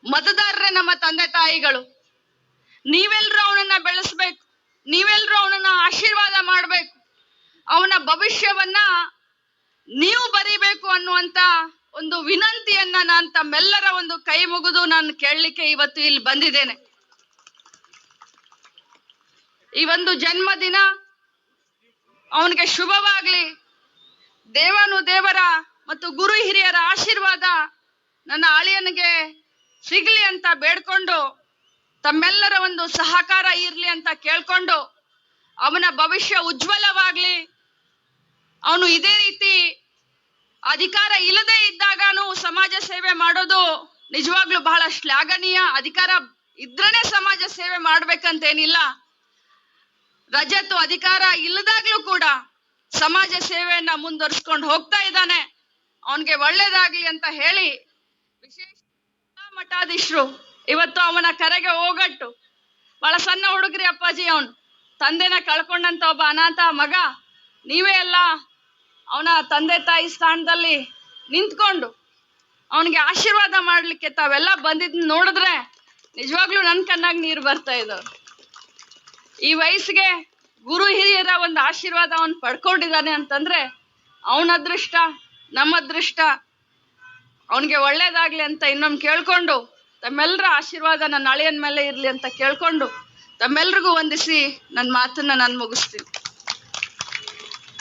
ಮತದಾರರೇ ನಮ್ಮ ತಂದೆ ತಾಯಿಗಳು. ನೀವೆಲ್ಲರೂ ಅವನನ್ನ ಬೆಳೆಸ್ಬೇಕು, ನೀವೆಲ್ಲರೂ ಅವನನ್ನ ಆಶೀರ್ವಾದ ಮಾಡಬೇಕು, ಅವನ ಭವಿಷ್ಯವನ್ನ ನೀವು ಬರೀಬೇಕು ಅನ್ನುವಂತ ಒಂದು ವಿನಂತಿಯನ್ನ ನಾನು ತಮ್ಮೆಲ್ಲರ ಒಂದು ಕೈ ಮುಗಿದು ನಾನು ಕೇಳಲಿಕ್ಕೆ ಇವತ್ತು ಇಲ್ಲಿ ಬಂದಿದ್ದೇನೆ. ಈ ಒಂದು ಜನ್ಮದಿನ ಅವನಿಗೆ ಶುಭವಾಗ್ಲಿ, ದೇವರ ಮತ್ತು ಗುರು ಹಿರಿಯರ ಆಶೀರ್ವಾದ ನನ್ನ ಅಳಿಯನಿಗೆ ಸಿಗ್ಲಿ ಅಂತ ಬೇಡ್ಕೊಂಡು, ತಮ್ಮೆಲ್ಲರ ಒಂದು ಸಹಕಾರ ಇರ್ಲಿ ಅಂತ ಕೇಳ್ಕೊಂಡು, ಅವನ ಭವಿಷ್ಯ ಉಜ್ವಲವಾಗ್ಲಿ. ಅವನು ಇದೇ ರೀತಿ ಅಧಿಕಾರ ಇಲ್ಲದೆ ಇದ್ದಾಗನು ಸಮಾಜ ಸೇವೆ ಮಾಡೋದು ನಿಜವಾಗ್ಲೂ ಬಹಳ ಶ್ಲಾಘನೀಯ. ಅಧಿಕಾರ ಇದ್ರನೇ ಸಮಾಜ ಸೇವೆ ಮಾಡ್ಬೇಕಂತೇನಿಲ್ಲ. ರಜತ್ ಅಧಿಕಾರ ಇಲ್ಲದಾಗ್ಲೂ ಕೂಡ ಸಮಾಜ ಸೇವೆಯನ್ನ ಮುಂದುವರಿಸ್ಕೊಂಡು ಹೋಗ್ತಾ ಇದ್ದಾನೆ. ಅವನ್ಗೆ ಒಳ್ಳೇದಾಗ್ಲಿ ಅಂತ ಹೇಳಿ, ವಿಶೇಷ ಮಠಾಧೀಶರು ಇವತ್ತು ಅವನ ಕರೆಗೆ ಹೋಗಟ್ಟು. ಬಹಳ ಸಣ್ಣ ಹುಡುಗ್ರಿ ಅಪ್ಪಾಜಿ, ಅವನು ತಂದೆನ ಕಳ್ಕೊಂಡಂತ ಒಬ್ಬ ಅನಾಥ ಮಗ. ನೀವೇ ಎಲ್ಲ ಅವನ ತಂದೆ ತಾಯಿ ಸ್ಥಾನದಲ್ಲಿ ನಿಂತ್ಕೊಂಡು ಅವನಿಗೆ ಆಶೀರ್ವಾದ ಮಾಡ್ಲಿಕ್ಕೆ ತಾವೆಲ್ಲ ಬಂದಿದ್ ನೋಡಿದ್ರೆ ನಿಜವಾಗ್ಲೂ ನನ್ನ ಕಣ್ಣಾಗ ನೀರು ಬರ್ತಾ ಇದ್ದವು. ಈ ವಯಸ್ಸಿಗೆ ಗುರು ಹಿರಿಯರ ಒಂದು ಆಶೀರ್ವಾದ ಅವನು ಪಡ್ಕೊಂಡಿದ್ದಾನೆ ಅಂತಂದ್ರೆ ಅವನ ಅದೃಷ್ಟ, ನಮ್ಮ ಅದೃಷ್ಟ. ಅವನಿಗೆ ಒಳ್ಳೇದಾಗ್ಲಿ ಅಂತ ಇನ್ನೊಮ್ಮೆ ಕೇಳ್ಕೊಂಡು, ತಮ್ಮೆಲ್ಲರ ಆಶೀರ್ವಾದ ನನ್ನ ಅಳಿಯನ ಮೇಲೆ ಇರ್ಲಿ ಅಂತ ಕೇಳ್ಕೊಂಡು, ತಮ್ಮೆಲ್ರಿಗೂ ವಂದಿಸಿ ನನ್ನ ಮಾತನ್ನ ನಾನು ಮುಗಿಸ್ತೀನಿ.